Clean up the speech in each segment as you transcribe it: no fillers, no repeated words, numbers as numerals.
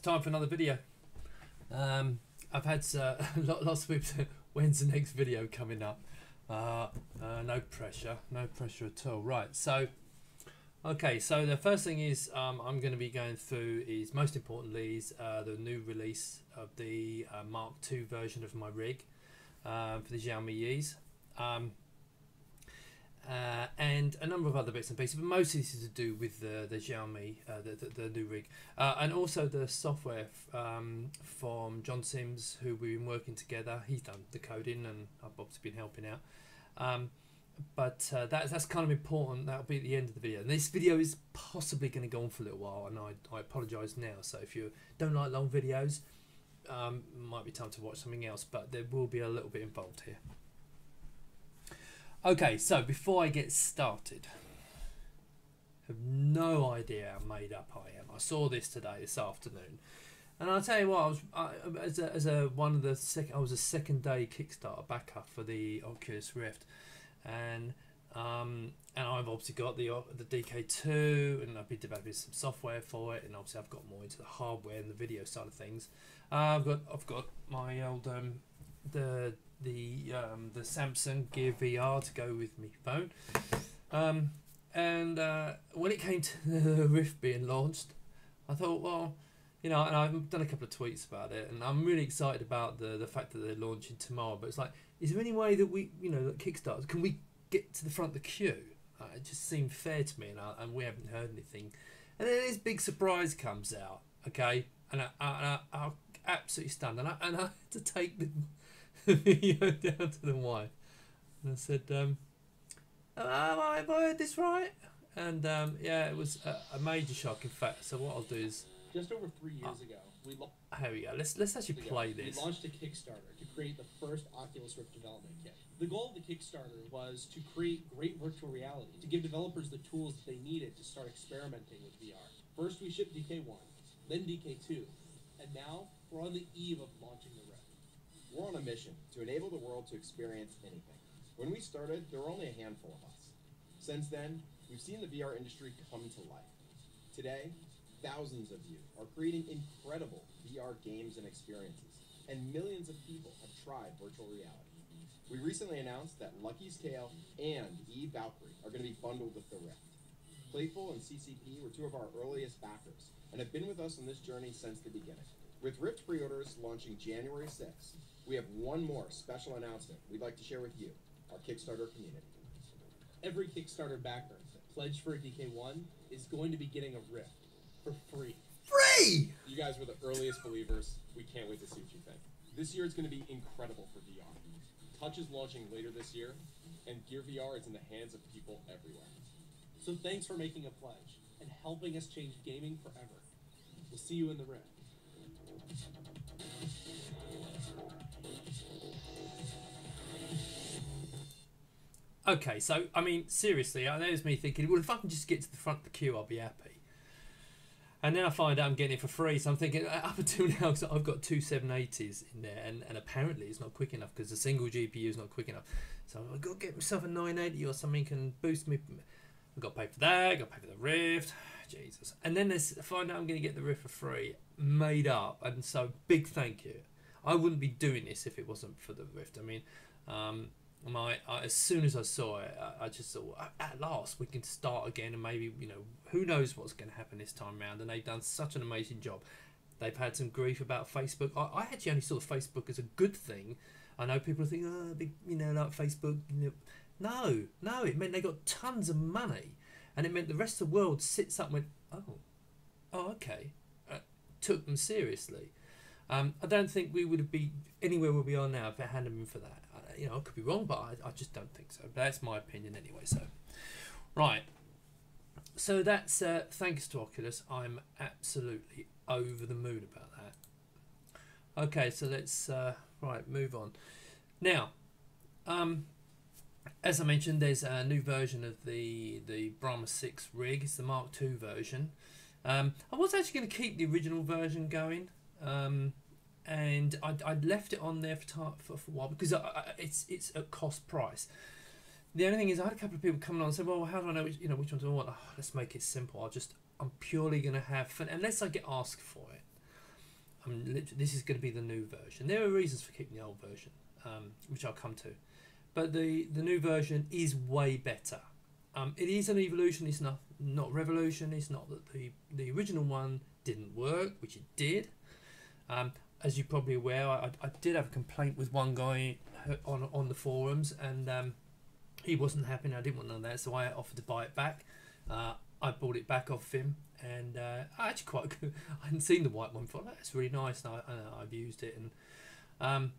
time for another video. I've had lots of people. When's the next video coming up? No pressure at all. Right, so okay, so the first thing is I'm going to be going through is, most importantly, is the new release of the Mark II version of my rig for the XIaomi Yis. And a number of other bits and pieces, but mostly this is to do with the Xiaomi, the new rig, and also the software from John Sims, who we've been working together. He's done the coding, and I've obviously been helping out. But that's kind of important. That'll be at the end of the video. And this video is possibly going to go on for a little while, and I apologise now. So if you don't like long videos, might be time to watch something else. But there will be a little bit involved here. Okay, so before I get started, I have no idea how made up I am. I saw this this afternoon, and I'll tell you what, I was a second day Kickstarter backer for the Oculus Rift, and I've obviously got the DK2, and I've been developing some software for it, and obviously I've got more into the hardware and the video side of things. I've got my old the Samsung Gear VR to go with my phone, and when it came to the Rift being launched, I thought, well, you know, and I've done a couple of tweets about it, and I'm really excited about the fact that they're launching tomorrow. But it's like, is there any way that we, you know, that Kickstarter, can we get to the front of the queue? It just seemed fair to me, and we haven't heard anything. And then this big surprise comes out, okay, and I'm absolutely stunned, and I had to take the video down to the wife, and I said, have I heard this right? And yeah, it was a major shock, in fact. So what I'll do is, just over 3 years ago, here we go. Let's actually play this. We launched a Kickstarter to create the first Oculus Rift development kit. The goal of the Kickstarter was to create great virtual reality, to give developers the tools that they needed to start experimenting with VR. First we shipped DK1, then DK2, and now we're on the eve of launching the Rift. We're on a mission to enable the world to experience anything. When we started, there were only a handful of us. Since then, we've seen the VR industry come to life. Today, thousands of you are creating incredible VR games and experiences, and millions of people have tried virtual reality. We recently announced that Lucky's Tale and Eve Valkyrie are going to be bundled with the Rift. Playful and CCP were two of our earliest backers, and have been with us on this journey since the beginning. With Rift pre-orders launching January 6th, we have one more special announcement we'd like to share with you, our Kickstarter community. Every Kickstarter backer that pledged for a DK1 is going to be getting a Rift for free. Free! You guys were the earliest believers. We can't wait to see what you think. This year is going to be incredible for VR. Touch is launching later this year, and Gear VR is in the hands of people everywhere. So thanks for making a pledge and helping us change gaming forever. We'll see you in the Rift. Okay, so I mean, seriously, there's me thinking, well, if I can just get to the front of the queue, I'll be happy. And then I find out I'm getting it for free, so I'm thinking, up until now, because I've got two 780s in there, and apparently it's not quick enough because the single GPU is not quick enough. So I've got to get myself a 980 or something can boost me. I've got to pay for that, I've got to pay for the Rift, Jesus. And then find out I'm going to get the Rift for free, made up, and so big thank you. I wouldn't be doing this if it wasn't for the Rift. I mean, as soon as I saw it, I just thought, at last we can start again, and maybe, you know, who knows what's going to happen this time around. And they've done such an amazing job. They've had some grief about Facebook. I actually only saw Facebook as a good thing. I know people think, oh, big, you know, like Facebook. You know. No, it meant they got tons of money, and it meant the rest of the world sits up and went, oh, okay, took them seriously. I don't think we would be anywhere where we are now if it hadn't been for that. You know, I could be wrong, but I just don't think so. That's my opinion anyway. So, right. So that's thanks to Oculus. I'm absolutely over the moon about that. Okay, so let's right move on. Now, as I mentioned, there's a new version of the Brahma-6 rig. It's the Mark II version. I was actually going to keep the original version going. And I'd left it on there for a while because it's at cost price. The only thing is, I had a couple of people coming on and said, "Well, how do I know which ones I want?" Oh, let's make it simple. I'm purely going to have fun unless I get asked for it. This is going to be the new version. There are reasons for keeping the old version, which I'll come to, but the new version is way better. It is an evolution. It's not revolution. It's not that the original one didn't work, which it did. As you're probably aware, I did have a complaint with one guy on the forums, and he wasn't happy, and I didn't want none of that, so I offered to buy it back. I bought it back off him, and actually quite good. I hadn't seen the white one before. That's really nice, and I've used it, and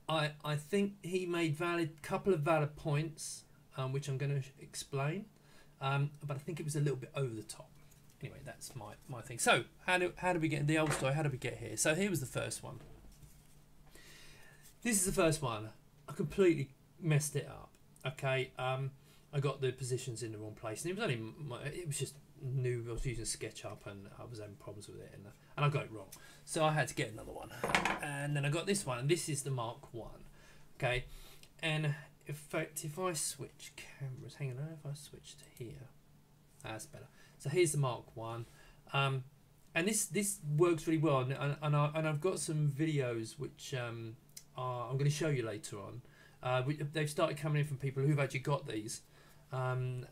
I think he made couple of valid points, which I'm going to explain, but I think it was a little bit over the top. Anyway, that's my thing. So how do we get the old story? How do we get here? So here was the first one. This is the first one. I completely messed it up. Okay, I got the positions in the wrong place, and it was just new. I was using SketchUp, and I was having problems with it, and I got it wrong. So I had to get another one, and then I got this one, and this is the Mark 1. Okay, and in fact, if I switch cameras, hang on, if I switch to here, that's better. So here's the Mark 1, and this works really well, and I've got some videos which I'm going to show you later on. They've started coming in from people who've actually got these, and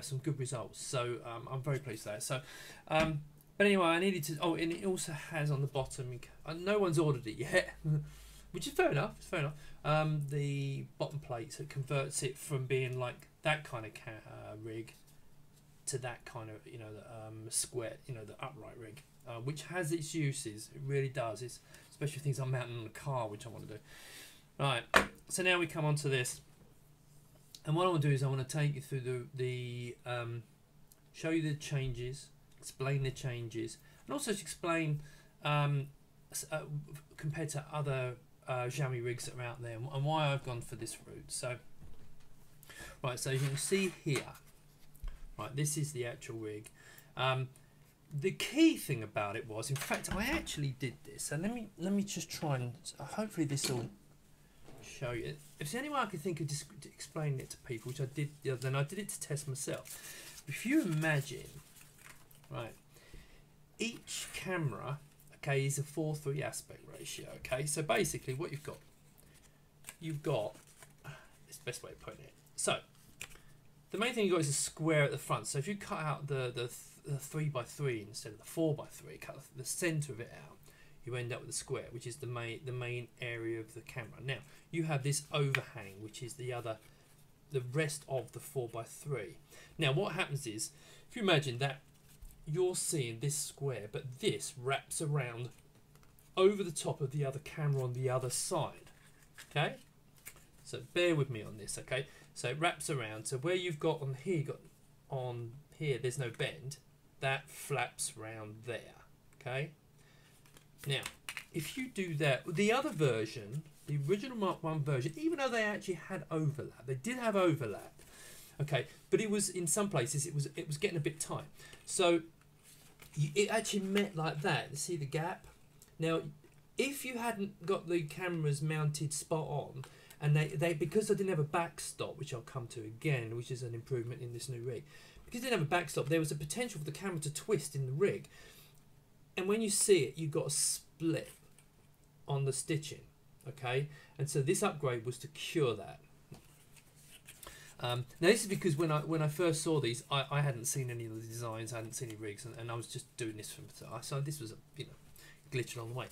some good results. So I'm very pleased with that. So, but anyway, I needed to. Oh, and it also has on the bottom. No one's ordered it yet, which is fair enough. It's fair enough. The bottom plate, so it converts it from being like that kind of rig to that kind of, square, the upright rig, which has its uses. It really does. It's especially things I'm mounting on the car, which I want to do. Right. So now we come on to this, and what I want to do is I want to take you through the show you the changes, explain the changes, and also explain compared to other XIaomi rigs that are out there, and why I've gone for this route. So, right. So you can see here. Right, this is the actual rig. The key thing about it was, in fact, I actually did this, and let me just try and hopefully this will show you. If there's any way I could think of just explaining it to people, which I did the other day, and I did it to test myself. If you imagine, right, each camera, okay, is a 4:3 aspect ratio. Okay, so basically what you've got, it's the best way of putting it. So the main thing you've got is a square at the front. So if you cut out the 3x3 instead of the 4x3, cut the centre of it out, you end up with a square, which is the main area of the camera. Now you have this overhang, which is the rest of the 4x3. Now what happens is, if you imagine that you're seeing this square, but this wraps around over the top of the other camera on the other side. Okay, so bear with me on this. Okay, so it wraps around. So where you've got on here, there's no bend. That flaps round there. Okay. Now, if you do that, the other version, the original Mark 1 version, even though they actually had overlap, they did have overlap. Okay, but it was in some places it was getting a bit tight. So it actually met like that. You see the gap? Now, if you hadn't got the cameras mounted spot on, and they because they didn't have a backstop, which I'll come to again, which is an improvement in this new rig, because they didn't have a backstop, there was a potential for the camera to twist in the rig, and when you see it, you got a split on the stitching. Okay, and so this upgrade was to cure that. Now this is because when I first saw these, I hadn't seen any of the designs, I hadn't seen any rigs, and I was just doing this so this was a glitch along the way.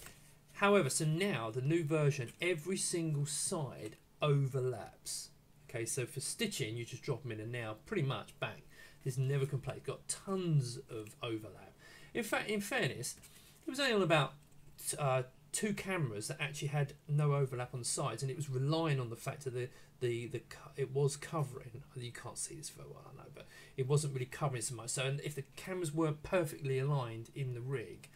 However, so now the new version, every single side overlaps. Okay, so for stitching, you just drop them in, and now pretty much bang, there's never complaint. It's got tons of overlap. In fact, in fairness, it was only on about 2 cameras that actually had no overlap on the sides, and it was relying on the fact that it was covering. You can't see this very well, I know, but it wasn't really covering so much. So if the cameras weren't perfectly aligned in the rig,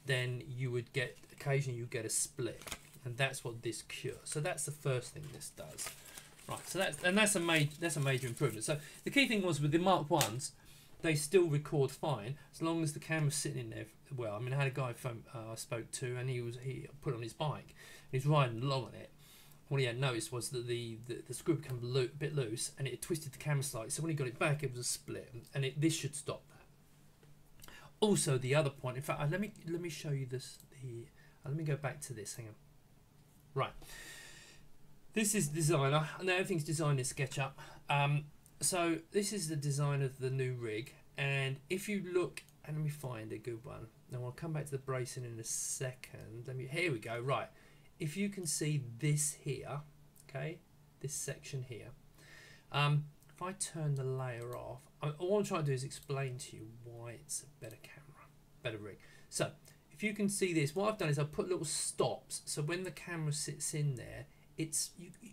then you would get occasionally you get a split, and that's what this cures. So that's the first thing this does. Right. So that's a major improvement. So the key thing was with the Mark 1s, they still record fine as long as the camera's sitting in there well. I mean, I had a guy I spoke to, and he put it on his bike, and he's riding along on it. What he had noticed was that the screw became a bit loose, and it twisted the camera slightly. So when he got it back, it was a split, and this should stop that. Also, the other point. In fact, let me show you this. Let me go back to this. Hang on. Right. This is designer, and everything's designed in SketchUp. So this is the design of the new rig, and if you look, and let me find a good one. Now I'll come back to the bracing in a second. Here we go. Right. If you can see this here, okay, this section here. If I turn the layer off, all I'm trying to do is explain to you why it's a better camera, better rig. So if you can see this, what I've done is I've put little stops, so when the camera sits in there, it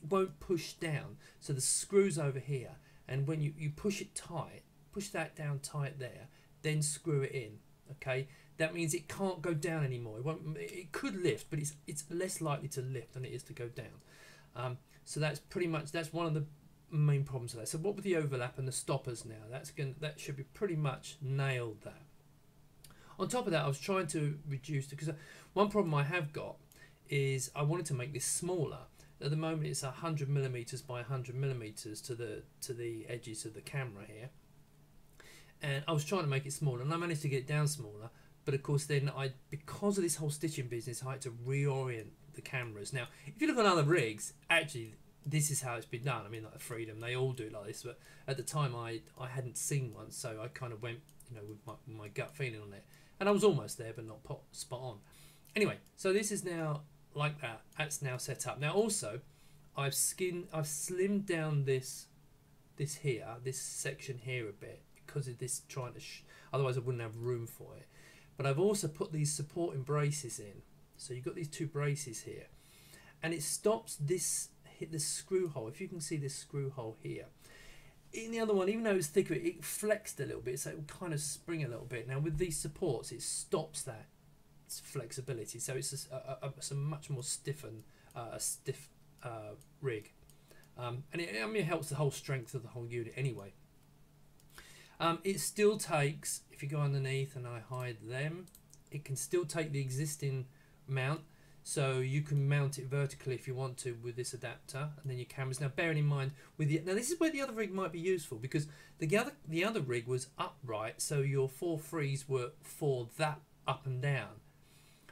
won't push down. So the screw's over here, and when you push it tight, push that down tight there, then screw it in. Okay, that means it can't go down anymore. It could lift, but it's less likely to lift than it is to go down. So that's one of the main problems with that. So what with the overlap and the stoppers now, that should be pretty much nailed there. On top of that, I was trying to reduce because one problem I have got is I wanted to make this smaller. At the moment, it's 100mm by 100mm to the edges of the camera here, and I was trying to make it smaller, and I managed to get it down smaller. But of course, then because of this whole stitching business, I had to reorient the cameras. Now, if you look on other rigs, actually, this is how it's been done. I mean, like the Freedom, they all do like this. But at the time, I hadn't seen one, so I kind of went, with my gut feeling on it, and I was almost there, but not spot on. Anyway, so this is now like that. That's now set up. Now, also, I've slimmed down this section here a bit because of this otherwise I wouldn't have room for it. But I've also put these supporting braces in. So you've got these two braces here, and it stops this screw hole. If you can see this screw hole here. In the other one, even though it's thicker, it flexed a little bit, so it will kind of spring a little bit. Now with these supports, it stops that flexibility, so it's a much more stiff rig, and it helps the whole strength of the whole unit anyway. It still takes, if you go underneath and I hide them, it can still take the existing mount, so you can mount it vertically if you want to with this adapter, and then your cameras. Now bearing in mind, now this is where the other rig might be useful, because the other rig was upright, so your 4.3s were for that up and down,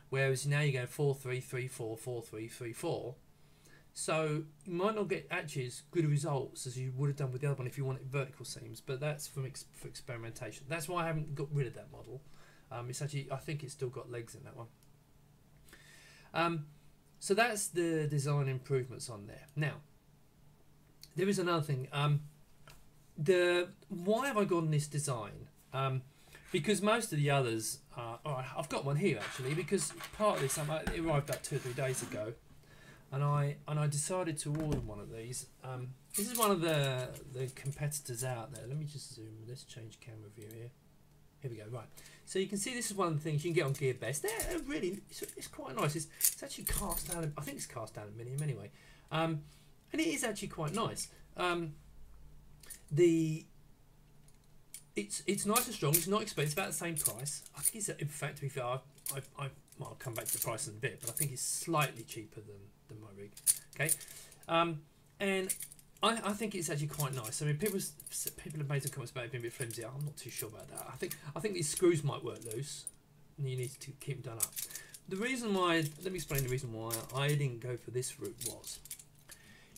whereas now you go 4.3, 3.4, 4.3, 3.4. So you might not get actually as good results as you would have done with the other one if you wanted vertical seams, but that's for experimentation. That's why I haven't got rid of that model. It's actually, I think it's still got legs in that one. So that's the design improvements on there. Now, there is another thing. Why have I gone this design? Because most of the others, I've got one here actually, because part of this, it arrived about 2 or 3 days ago. And I decided to order one of these. This is one of the competitors out there. Let me just zoom. Let's change camera view here. Here we go. Right. So you can see this is one of the things you can get on GearBest. They're really, it's quite nice. It's actually cast aluminium. I think it's cast aluminium anyway. And it is actually quite nice. It's nice and strong. It's not expensive. It's about the same price. I think it's, in fact, to be fair, I'll come back to the price in a bit, but I think it's slightly cheaper than my rig. Okay, and I think it's actually quite nice. I mean, people have made some comments about it being a bit flimsy. I'm not too sure about that. I think these screws might work loose, and you need to keep them done up. The reason why, let me explain the reason why I didn't go for this route was,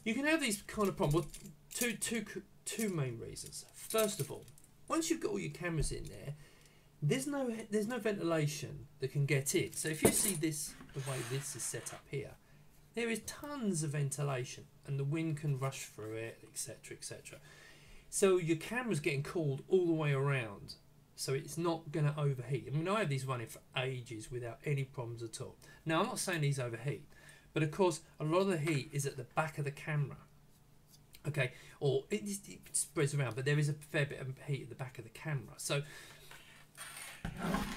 you can have these kind of problems. Well, two main reasons. First of all, once you've got all your cameras in there, there's no ventilation that can get in. So if you see this, the way this is set up here, there is tons of ventilation, and the wind can rush through it, etc., etc. So your camera's getting cooled all the way around, so it's not going to overheat. I mean, I have these running for ages without any problems at all. Now, I'm not saying these overheat, but of course, a lot of the heat is at the back of the camera. Okay, or it spreads around, but there is a fair bit of heat at the back of the camera. So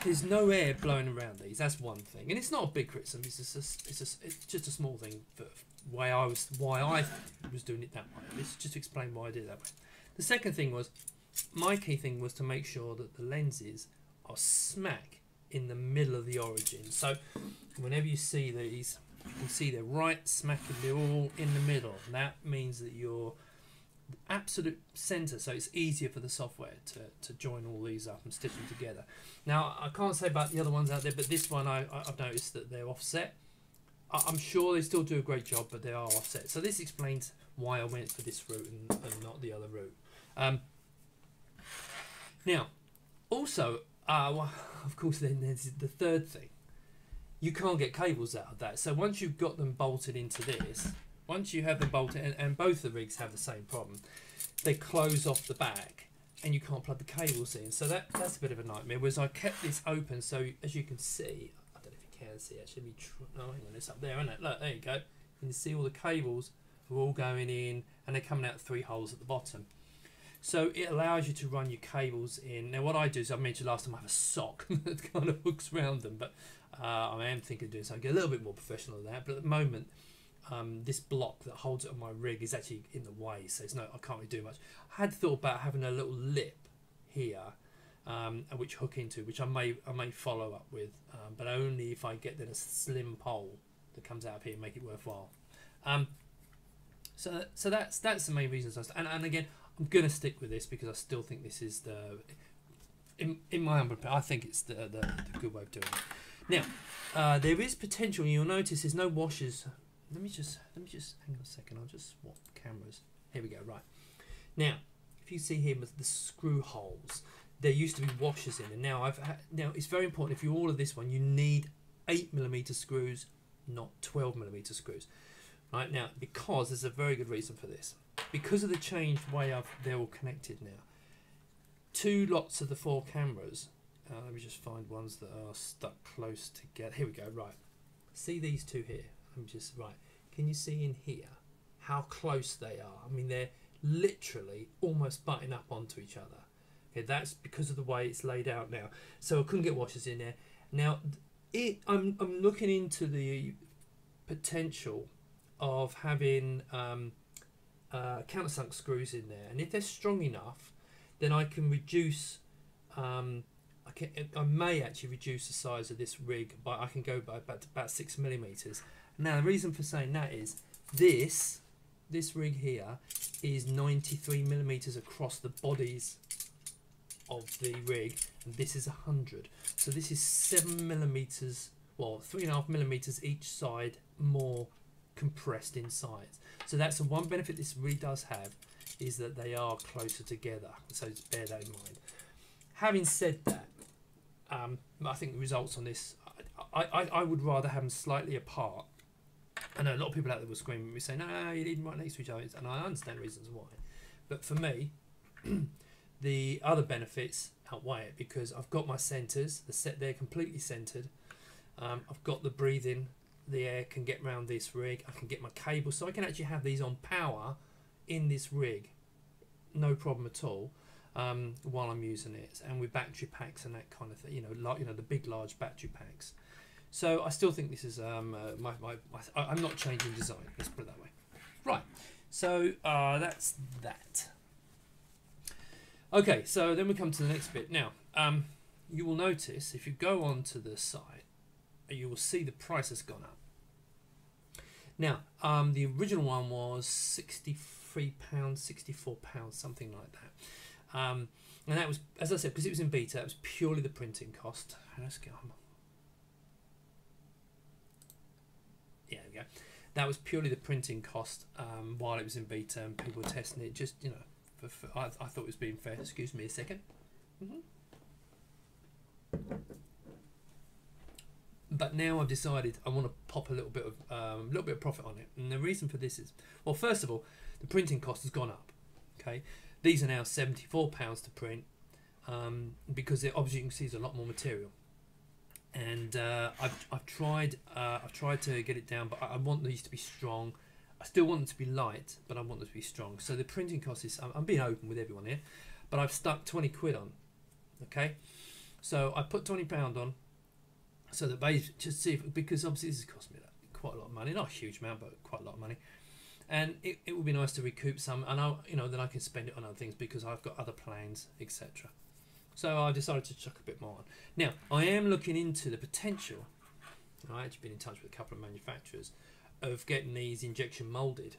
there's no air blowing around these. That's one thing, and it's not a big criticism. It's just a small thing for why I was doing it that way. Let's just explain why I did it that way. The second thing was, my key thing was to make sure that the lenses are smack in the middle of the origin. So whenever you see these, you can see they're right smack, they're all in the middle. That means that your absolute center, so it's easier for the software to join all these up and stitch them together. Now, I can't say about the other ones out there, but this one I've noticed that they're offset. I'm sure they still do a great job, but they are offset. So this explains why I went for this route and not the other route. Now, also, well, of course, then there's the third thing. You can't get cables out of that. So once you've got them bolted into this, once you have them bolted, and both the rigs have the same problem, they close off the back and you can't plug the cables in. So that's a bit of a nightmare. Whereas I kept this open, so as you can see, I don't know if you can see actually. No, hang on, it's up there, isn't it? Look, there you go. You can see all the cables are all going in, and they're coming out 3 holes at the bottom. So it allows you to run your cables in. Now what I do is, I mentioned last time, I have a sock that kind of hooks around them, but I am thinking of doing something a little bit more professional than that. But at the moment, this block that holds it on my rig is actually in the way, so it's no, I can't really do much. I had thought about having a little lip here, which hook into, which I may follow up with, but only if I get then a slim pole that comes out of here and make it worthwhile. So that's the main reason. And again, I'm gonna stick with this because I still think this is in my humble opinion, I think it's the good way of doing it. Now, there is potential. You'll notice there's no washers. Let me just hang on a second. I'll just swap cameras. Here we go. Right now, if you see here with the screw holes, there used to be washers in, and now now it's very important. If you order this one, you need 8mm screws, not 12mm screws. Right now, because there's a very good reason for this. Because of the changed way they're all connected now. 2 lots of the 4 cameras. Let me just find ones that are stuck close together. Here we go. Right. See these 2 here. I'm just right. Can you see in here how close they are? I mean, they're literally almost butting up onto each other. Okay, that's because of the way it's laid out now. So I couldn't get washers in there. Now, I'm looking into the potential of having countersunk screws in there, and if they're strong enough, then I can reduce. I may actually reduce the size of this rig, but I can go by about 6mm. Now, the reason for saying that is this rig here is 93mm across the bodies of the rig, and this is 100. So this is 7mm, well, 3.5mm each side more compressed in size. So that's the one benefit this really does have, is that they are closer together. So just bear that in mind. Having said that, I think the results on this, I would rather have them slightly apart. I know a lot of people out there will scream at me saying, no, you need them right next to each other, and I understand reasons why. But for me, the other benefits outweigh it, because I've got my centres, they're completely centred. I've got the breathing, the air can get around this rig. I can get my cable, so I can actually have these on power in this rig, no problem at all, while I'm using it, and with battery packs and that kind of thing. The big large battery packs. So I still think this is I'm not changing design. Let's put it that way. Right. So that's that. Okay. So then we come to the next bit. Now, you will notice if you go onto the site, you will see the price has gone up. Now, the original one was £63, £64, something like that. And that was, as I said, because it was in beta, it was purely the printing cost. Let's get on. Yeah, there we go. That was purely the printing cost while it was in beta, and people were testing it. Just, I thought it was being fair. Excuse me a second. But now I've decided I want to pop a little bit of profit on it, and the reason for this is, well, first of all, the printing cost has gone up. Okay, these are now £74 to print, because obviously you can see there's a lot more material, and I've tried to get it down, but I want these to be strong. I still want them to be light, but I want them to be strong. So the printing cost is, I'm being open with everyone here, but I've stuck 20 quid on. Okay, so I put £20 on. So that basically, just see because obviously this has cost me quite a lot of money, not a huge amount, but quite a lot of money, and it would be nice to recoup some, and then I can spend it on other things because I've got other plans, etc. So I decided to chuck a bit more on. Now I am looking into the potential. I've actually been in touch with a couple of manufacturers of getting these injection molded.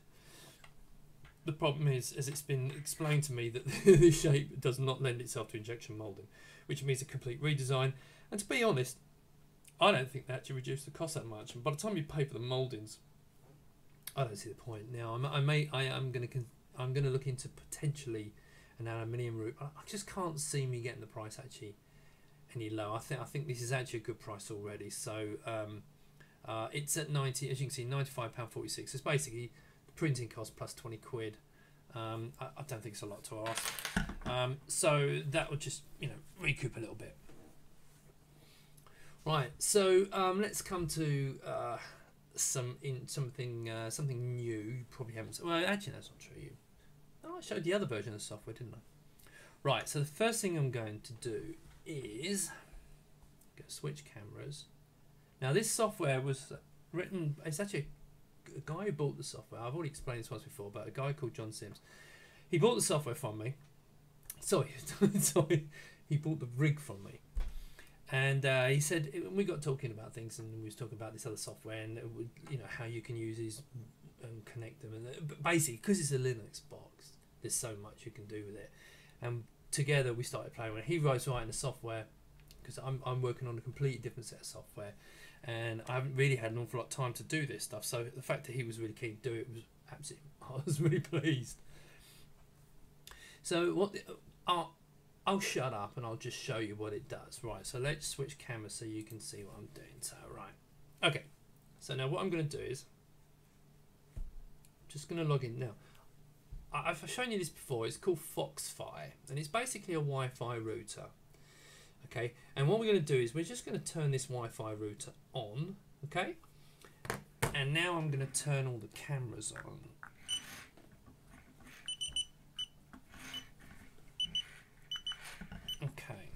the problem is, as it's been explained to me, that the shape does not lend itself to injection moulding, which means a complete redesign. And to be honest, I don't think they actually reduce the cost that much. And by the time you pay for the mouldings, I don't see the point. Now, I'm going to look into potentially an aluminium route. I just can't see me getting the price actually any lower. I think this is actually a good price already. So it's at 90, as you can see, £95.46. It's basically the printing cost plus 20 quid. I don't think it's a lot to ask. So that would just, recoup a little bit. Right. So let's come to something new. You probably haven't. Well, actually, that's not true. I showed the other version of the software, didn't I? Right. So the first thing I'm going to do is go switch cameras. Now this software was written. It's actually a guy who bought the software. I've already explained this once before, but a guy called John Sims. He bought the software from me. Sorry, he bought the rig from me. And he said, we got talking about things, and we was talking about this other software, and how you can use these and connect them. And but basically, because it's a Linux box, there's so much you can do with it. And together we started playing with it. He writes writing the software because I'm working on a completely different set of software, and I haven't really had an awful lot of time to do this stuff. So the fact that he was really keen to do it was absolutely, I was really pleased. So I'll shut up and I'll just show you what it does. Right, so let's switch cameras so you can see what I'm doing. So, right. Okay, so now what I'm going to do is, I'm just going to log in now. I've shown you this before. It's called Foxfi, and it's basically a Wi-Fi router. Okay, and what we're going to do is we're just going to turn this Wi-Fi router on. Okay, and now I'm going to turn all the cameras on. Okay.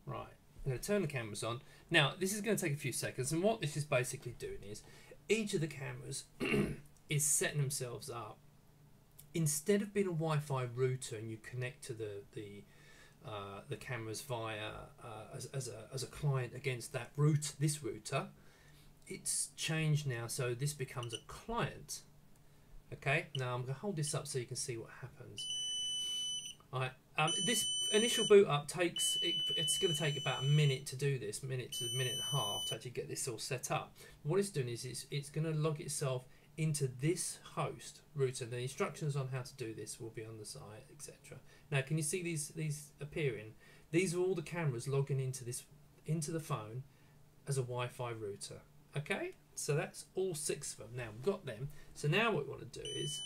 Right, I'm going to turn the cameras on. Now, this is going to take a few seconds, and what this is basically doing is each of the cameras is setting themselves up. Instead of being a Wi-Fi router and you connect to the cameras via as a client against that this router, it's changed now, so this becomes a client. Okay, now I'm going to hold this up so you can see what happens. Alright, this initial boot up it's going to take about a minute to do this, minute to a minute and a half to actually get this all set up. What it's doing is it's going to log itself into this host router. The instructions on how to do this will be on the site, etc. Now, can you see these appearing? These are all the cameras logging into the phone as a Wi-Fi router. Okay, so that's all 6 of them. Now we've got them. So now what we want to do is,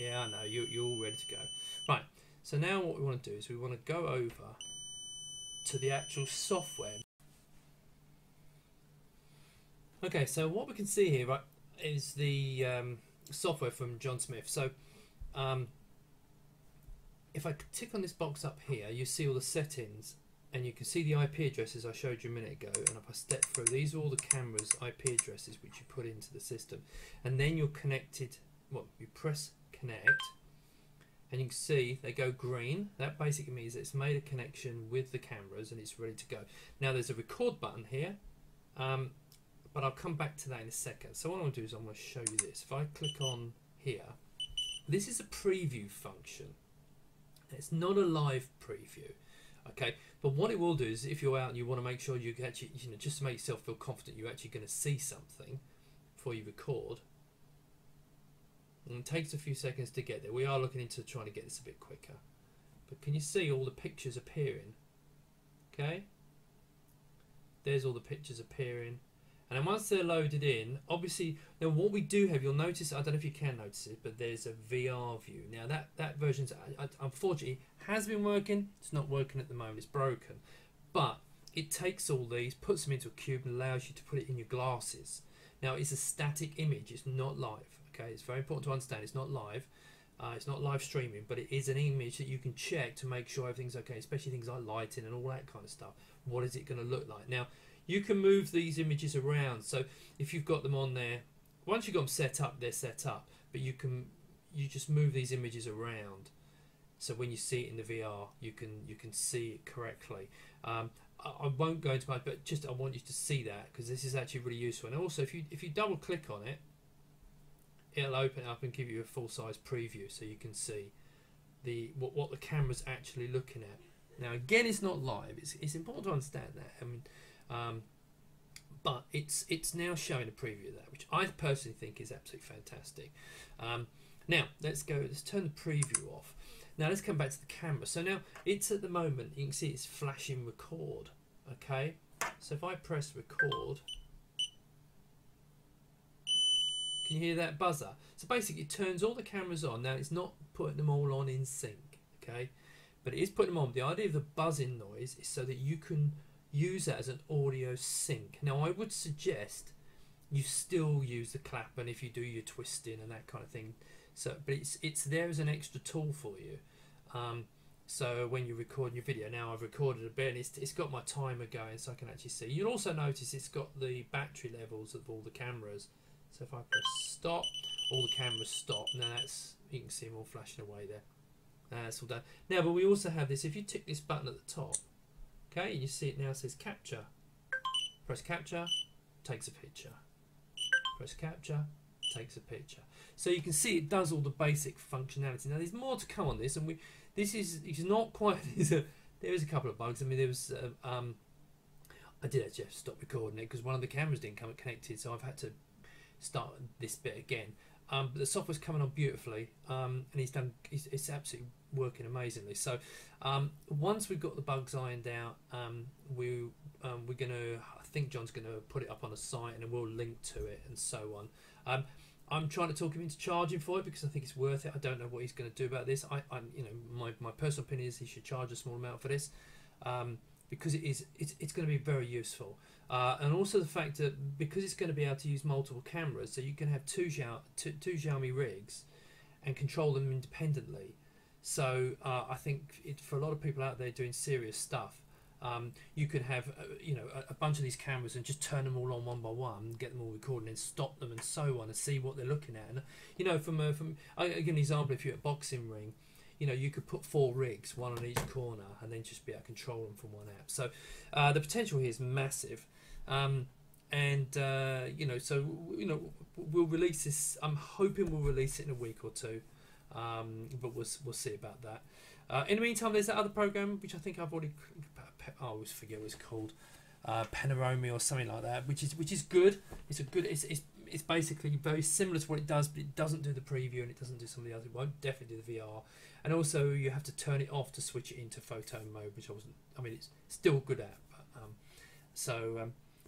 yeah, I know you're all ready to go. Right. So now what we want to do is we want to go over to the actual software. Okay, so what we can see here, right, is the software from John Smith. So if I tick on this box up here, you see all the settings, and you can see the IP addresses I showed you a minute ago. And if I step through, these are all the cameras' IP addresses which you put into the system, and then you're connected. Well, you press connect, and you can see they go green. That basically means it's made a connection with the cameras and it's ready to go. Now there's a record button here, but I'll come back to that in a second. So what I'm going to do is I'm going to show you this. If I click on here, this is a preview function. It's not a live preview, okay? But what it will do is, if you're out and you want to make sure you actually, just to make yourself feel confident you're actually going to see something before you record. And it takes a few seconds to get there. We are looking into trying to get this a bit quicker. But can you see all the pictures appearing? Okay? There's all the pictures appearing. And then once they're loaded in, obviously, now what we do have, you'll notice, I don't know if you can notice it, but there's a VR view. Now that version, unfortunately, has been working. It's not working at the moment. It's broken. But it takes all these, puts them into a cube, and allows you to put it in your glasses. Now, it's a static image. It's not live. Okay, it's very important to understand. It's not live. It's not live streaming, but it is an image that you can check to make sure everything's okay, especially things like lighting and all that kind of stuff. What is it going to look like? Now, you can move these images around. So if you've got them on there, once you've got them set up, they're set up. But you just move these images around. So when you see it in the VR, you can see it correctly. I won't go into much, but just I want you to see that because this is actually really useful. And also, if you double click on it, it'll open it up and give you a full-size preview so you can see what the camera's actually looking at. Now again, it's not live. It's important to understand that. I mean, but it's now showing a preview of that, which I personally think is absolutely fantastic. Now let's turn the preview off. Now let's come back to the camera. So now it's at the moment, you can see it's flashing record. Okay, so if I press record, can you hear that buzzer? So basically it turns all the cameras on. Now it's not putting them all on in sync, okay, but it is putting them on. The idea of the buzzing noise is so that you can use that as an audio sync. Now I would suggest you still use the clap, and if you do your twisting and that kind of thing. So, but it's there as an extra tool for you. So when you're recording your video, now I've recorded a bit, and it's got my timer going, so I can actually see. You'll also notice it's got the battery levels of all the cameras. So if I press stop, all the cameras stop. Now that's, you can see them all flashing away there. That's all done. Now, but we also have this. If you tick this button at the top, okay, you see it now says capture. Press capture, takes a picture. Press capture, takes a picture. So you can see it does all the basic functionality. Now there's more to come on this, and it's not quite. There is a couple of bugs. I mean, there was. I did actually have to stop recording it because one of the cameras didn't come connected, so I've had to start this bit again. But the software's coming on beautifully, and it's absolutely working amazingly. So once we've got the bugs ironed out, we're gonna. I think John's gonna put it up on a site, and we'll link to it and so on. I'm trying to talk him into charging for it because I think it's worth it. I don't know what he's going to do about this. My personal opinion is he should charge a small amount for this, because it's going to be very useful. And also the fact that because it's going to be able to use multiple cameras, so you can have two Xiaomi rigs and control them independently. So I think for a lot of people out there doing serious stuff, you could have a bunch of these cameras and just turn them all on one by one, get them all recording, and stop them and so on, and see what they're looking at. And I'll give an example. If you're at a boxing ring, you could put 4 rigs, one on each corner, and then just be able to control them from one app. So the potential here is massive. So we'll release this. I'm hoping we'll release it in a week or two, but we'll see about that. In the meantime, there's that other program which I think I've already. I always forget what it's called, Panorama or something like that, which is good. It's basically very similar to what it does, but it doesn't do the preview and it doesn't do some of the others. It won't definitely do the VR, and also you have to turn it off to switch it into photo mode, which I wasn't. I mean, it's still good at,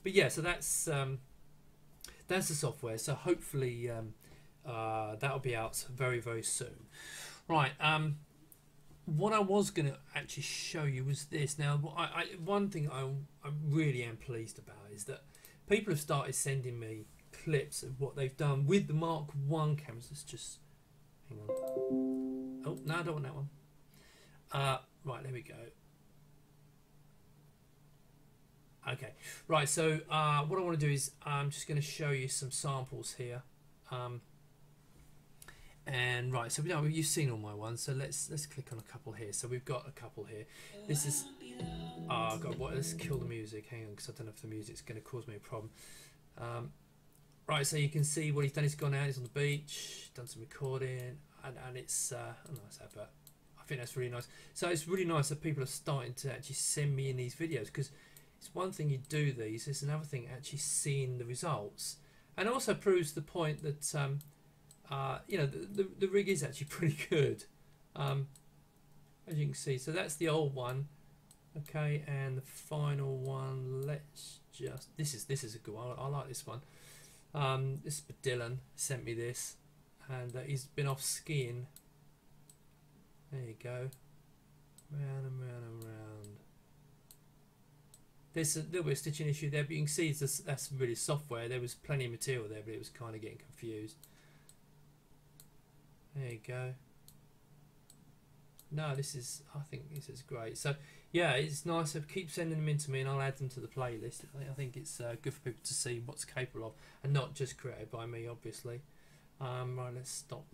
but yeah. So that's the software. So hopefully that'll be out very, very soon. Right. What I was going to actually show you was this. Now, one thing I really am pleased about is that people have started sending me clips of what they've done with the Mark 1 cameras. Let's just hang on. Oh no, I don't want that one. Right, there we go. Okay, right. So what I want to do is I'm just going to show you some samples here. And right, so you've seen all my ones, so let's click on a couple here. So we've got a couple here. This is God, let's kill the music. Hang on, because I don't know if the music's going to cause me a problem. Right, so you can see what he's done. He's gone out. He's on the beach, done some recording, and it's a nice advert. I think that's really nice. So it's really nice that people are starting to actually send me in these videos, because it's one thing you do these, it's another thing actually seeing the results, and also proves the point that. The rig is actually pretty good, as you can see. So that's the old one, okay, and the final one. Let's just this is a good one. I like this one. This is Dylan sent me this, and he's been off skiing. There you go, round and round and round. There's a little bit of stitching issue there, but you can see that's really software. There was plenty of material there, but it was kind of getting confused. There you go. No, I think this is great. So yeah, it's nice. So keep sending them in to me, and I'll add them to the playlist. I think it's good for people to see what's capable of, and not just created by me, obviously. Right, let's stop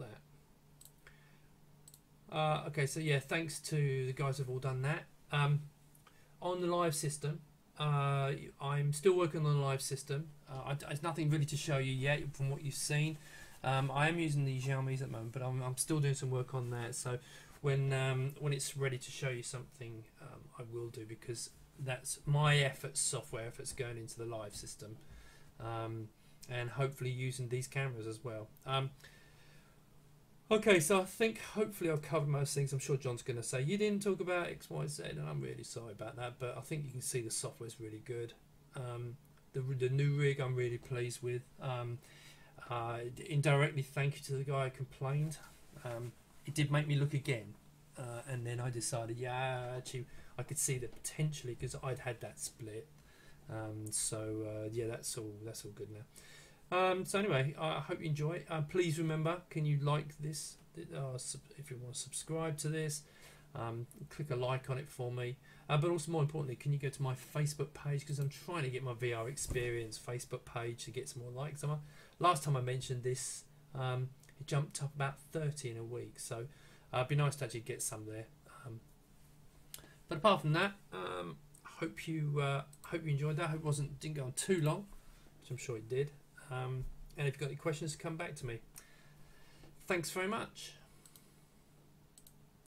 that. Okay, so yeah, thanks to the guys who've all done that. On the live system, I'm still working on the live system. There's nothing really to show you yet from what you've seen. I am using the Xiaomi's at the moment, but I'm still doing some work on that. So when it's ready to show you something, I will do, because that's my efforts, software efforts, going into the live system, and hopefully using these cameras as well. Okay, so I think hopefully I've covered most things. I'm sure John's going to say you didn't talk about X, Y, Z, and I'm really sorry about that. But I think you can see the software is really good. The new rig I'm really pleased with. Indirectly, thank you to the guy who complained. It did make me look again, and then I decided, yeah, actually, I could see that potentially, because I'd had that split. Yeah, that's all good now. So anyway, I hope you enjoy it. Please remember, can you like this? If you want to subscribe to this, click a like on it for me. But also, more importantly, can you go to my Facebook page, because I'm trying to get my VR experience Facebook page to get some more likes. Last time I mentioned this, it jumped up about 30 in a week, so it'd be nice to actually get some there. But apart from that, hope you enjoyed that. I hope it didn't go on too long, which I'm sure it did. And if you've got any questions, come back to me. Thanks very much.